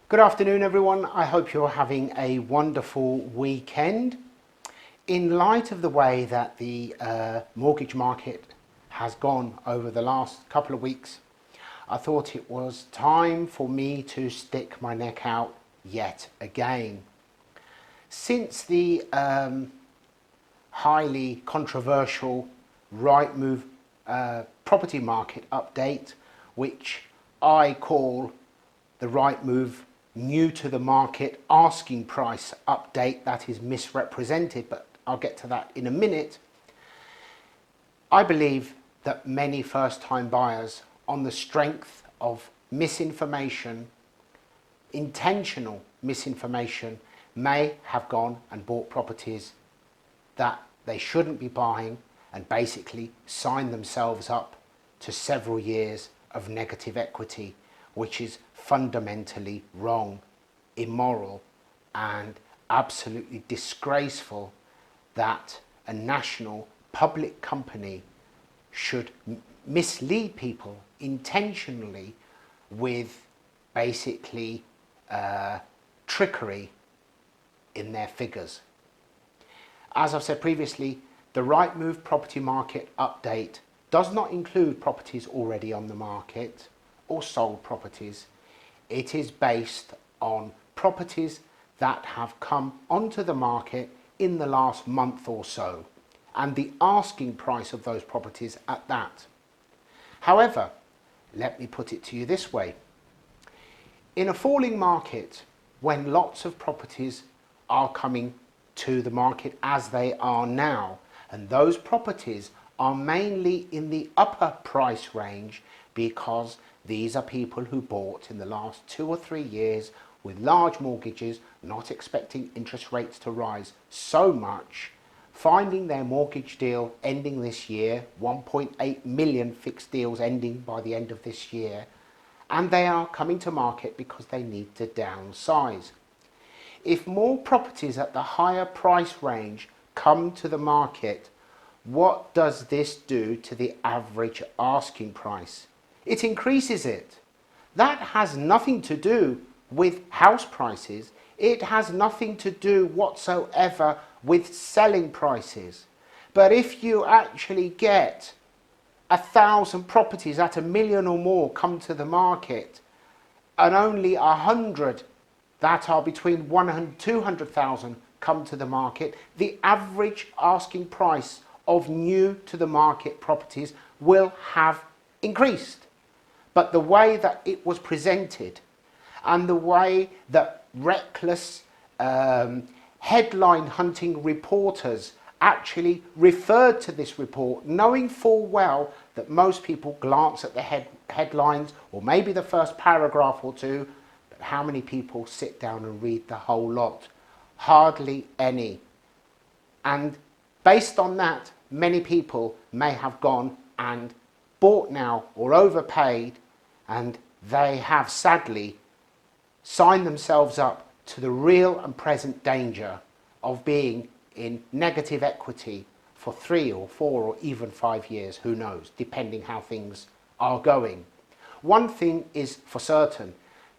Good afternoon, everyone. I hope you're having a wonderful weekend. In light of the way that the mortgage market has gone over the last couple of weeks, I thought it was time for me to stick my neck out yet again. Since the highly controversial Rightmove property market update, which I call the Rightmove new to the market asking price update, that is misrepresented, but I'll get to that in a minute. I believe that many first-time buyers, on the strength of misinformation, intentional misinformation, may have gone and bought properties that they shouldn't be buying and basically signed themselves up to several years of negative equity, which is fundamentally wrong, immoral, and absolutely disgraceful that a national public company should mislead people intentionally with basically trickery in their figures. As I've said previously, the Rightmove property market update does not include properties already on the market or sold properties. It is based on properties that have come onto the market in the last month or so, and the asking price of those properties at that. However, let me put it to you this way. In a falling market, when lots of properties are coming to the market as they are now, and those properties are mainly in the upper price range because these are people who bought in the last 2 or 3 years with large mortgages, not expecting interest rates to rise so much, finding their mortgage deal ending this year, 1.8 million fixed deals ending by the end of this year, and they are coming to market because they need to downsize. If more properties at the higher price range come to the market, what does this do to the average asking price? It increases it. That has nothing to do with house prices. It has nothing to do whatsoever with selling prices. But if you actually get 1,000 properties at 1 million or more come to the market, and only 100 that are between 100 and 200,000 come to the market, the average asking price of new to the market properties will have increased. But the way that it was presented and the way that reckless headline hunting reporters actually referred to this report, knowing full well that most people glance at the headlines or maybe the first paragraph or two, but how many people sit down and read the whole lot? Hardly any. And based on that, many people may have gone and bought now or overpaid, and they have sadly signed themselves up to the real and present danger of being in negative equity for 3 or 4 or even 5 years, who knows, depending how things are going. One thing is for certain,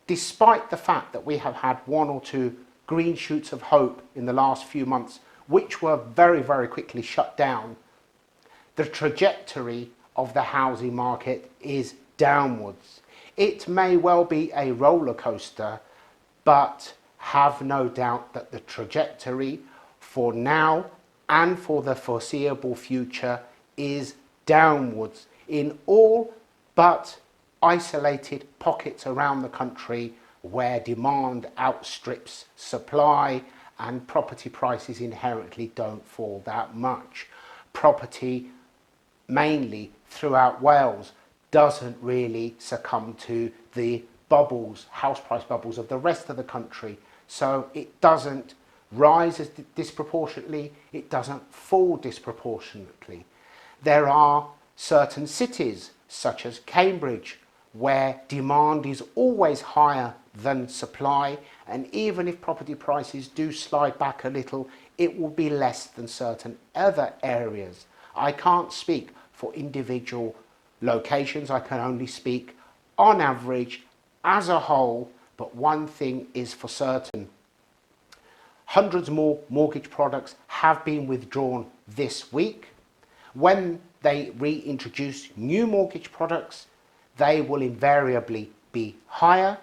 despite the fact that we have had 1 or 2 green shoots of hope in the last few months, which were very, very quickly shut down, the trajectory of the housing market is downwards. It may well be a roller coaster, but have no doubt that the trajectory for now and for the foreseeable future is downwards in all but isolated pockets around the country where demand outstrips supply and property prices inherently don't fall that much. Property, mainly throughout Wales, doesn't really succumb to the bubbles, house price bubbles of the rest of the country. So it doesn't rise as disproportionately, it doesn't fall disproportionately. There are certain cities, such as Cambridge, where demand is always higher than supply, and even if property prices do slide back a little, it will be less than certain other areas. I can't speak for individual locations, I can only speak on average, as a whole, but one thing is for certain. Hundreds more mortgage products have been withdrawn this week. When they reintroduce new mortgage products, they will invariably be higher.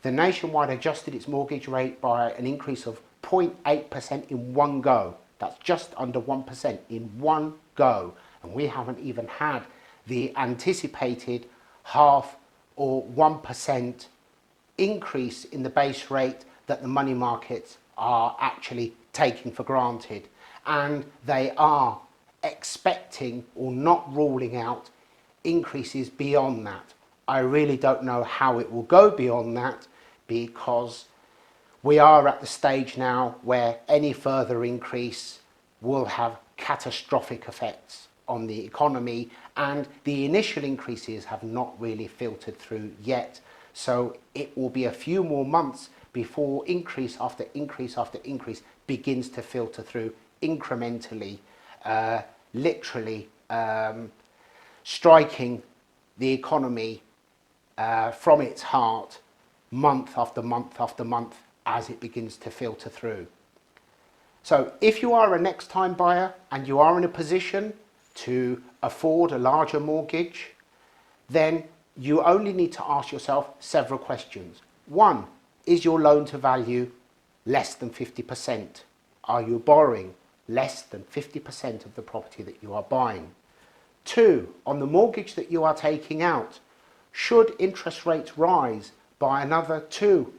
The Nationwide adjusted its mortgage rate by an increase of 0.8% in one go. That's just under 1% in one go. And we haven't even had the anticipated half or 1% increase in the base rate that the money markets are actually taking for granted. And they are expecting or not ruling out increases beyond that. I really don't know how it will go beyond that, because we are at the stage now where any further increase will have catastrophic effects on the economy, and the initial increases have not really filtered through yet. So it will be a few more months before increase after increase after increase begins to filter through incrementally, literally striking the economy from its heart month after month after month as it begins to filter through. So if you are a next time buyer and you are in a position to afford a larger mortgage, then you only need to ask yourself several questions. One, is your loan to value less than 50%? Are you borrowing less than 50% of the property that you are buying? Two, on the mortgage that you are taking out, should interest rates rise by another 2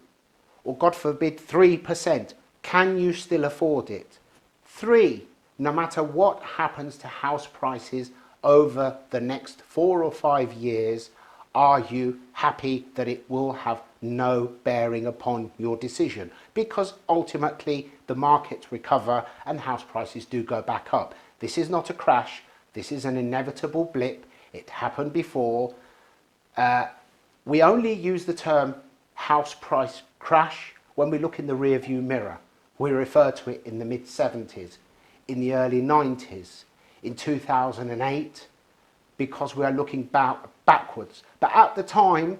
or God forbid 3%, can you still afford it? Three, no matter what happens to house prices over the next 4 or 5 years, are you happy that it will have no bearing upon your decision? Because ultimately the markets recover and house prices do go back up. This is not a crash. This is an inevitable blip. It happened before. We only use the term house price crash when we look in the rear view mirror. We refer to it in the mid-70s, in the early 90s, in 2008, because we are looking backwards. But at the time,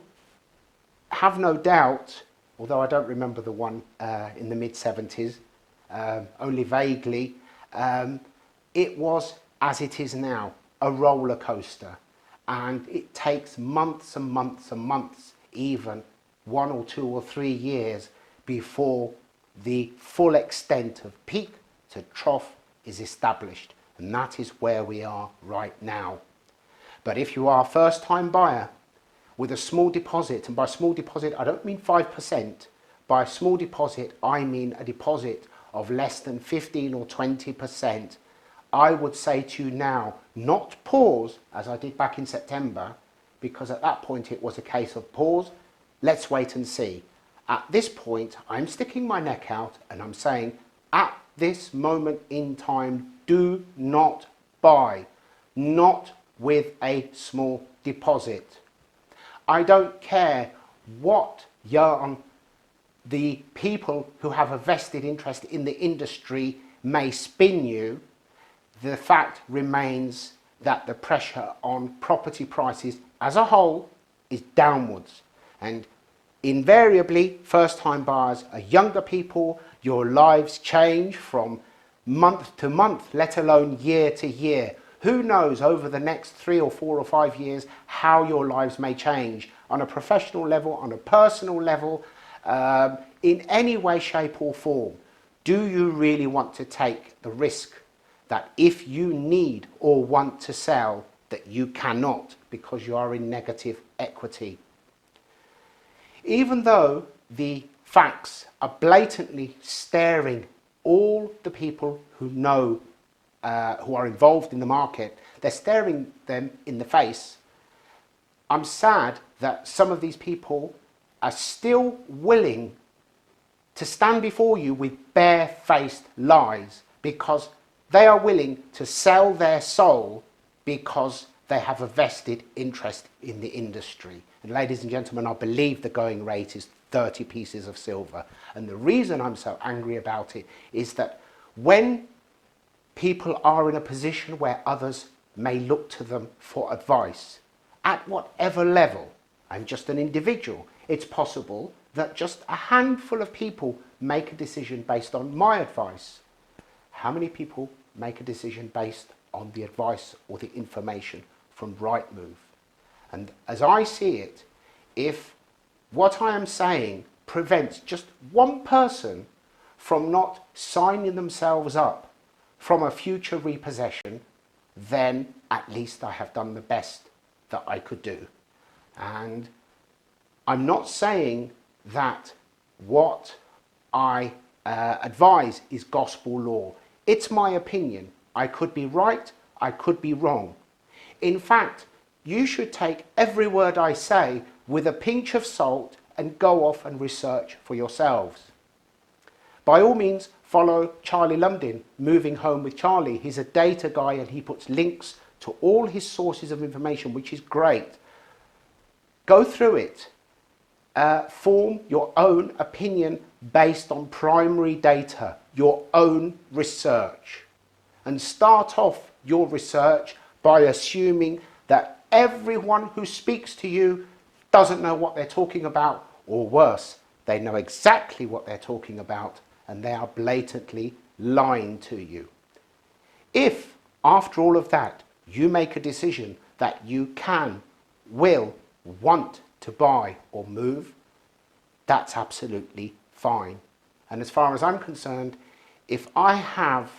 have no doubt, although I don't remember the one in the mid-70s, only vaguely, it was, as it is now, a roller coaster. And it takes months and months and months, even 1 or 2 or 3 years, before the full extent of peak to trough is established. And that is where we are right now. But if you are a first-time buyer with a small deposit, and by small deposit I don't mean 5%, by small deposit I mean a deposit of less than 15 or 20%, I would say to you now, not pause as I did back in September, because at that point it was a case of pause, let's wait and see. At this point, I'm sticking my neck out and I'm saying, at this moment in time, do not buy, not with a small deposit. I don't care what yarn the people who have a vested interest in the industry may spin you. The fact remains that the pressure on property prices as a whole is downwards, and invariably first-time buyers are younger people. Your lives change from month to month, let alone year to year. Who knows over the next 3 or 4 or 5 years how your lives may change on a professional level, on a personal level, in any way, shape or form. Do you really want to take the risk that if you need or want to sell, that you cannot because you are in negative equity? Even though the facts are blatantly staring all the people who know, who are involved in the market, they're staring them in the face. I'm sad that some of these people are still willing to stand before you with bare-faced lies, because they are willing to sell their soul because they have a vested interest in the industry. And ladies and gentlemen, I believe the going rate is 30 pieces of silver. And the reason I'm so angry about it is that when people are in a position where others may look to them for advice, at whatever level, I'm just an individual, it's possible that just a handful of people make a decision based on my advice. How many people make a decision based on the advice or the information from Rightmove? And as I see it, if what I am saying prevents just one person from not signing themselves up from a future repossession, then at least I have done the best that I could do. And I'm not saying that what I advise is gospel law. It's my opinion. I could be right, I could be wrong. In fact, you should take every word I say with a pinch of salt and go off and research for yourselves. By all means, follow Charlie Lumdin, Moving Home with Charlie. He's a data guy and he puts links to all his sources of information, which is great. Go through it. Form your own opinion based on primary data, your own research. And start off your research by assuming that everyone who speaks to you doesn't know what they're talking about, or worse, they know exactly what they're talking about and they are blatantly lying to you. If, after all of that, you make a decision that you can, will, want to buy or move, that's absolutely fine. And as far as I'm concerned, if I have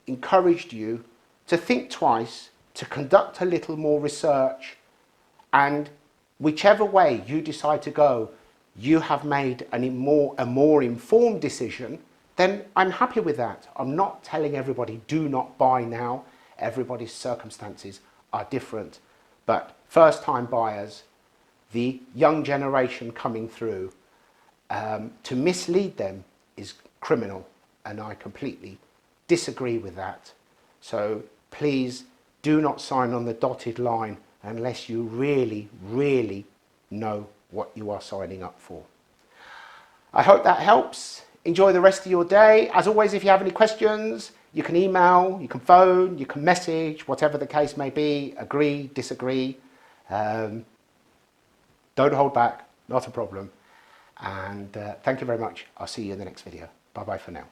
encouraged you to think twice, to conduct a little more research, and whichever way you decide to go, you have made a more informed decision, then I'm happy with that. I'm not telling everybody do not buy now. Everybody's circumstances are different. But first-time buyers, the young generation coming through, to mislead them is criminal, and I completely disagree with that. So please do not sign on the dotted line unless you really, really know what you are signing up for. I hope that helps. Enjoy the rest of your day. As always, if you have any questions, you can email, you can phone, you can message, whatever the case may be. Agree, disagree. Don't hold back, not a problem. And thank you very much. I'll see you in the next video. Bye bye for now.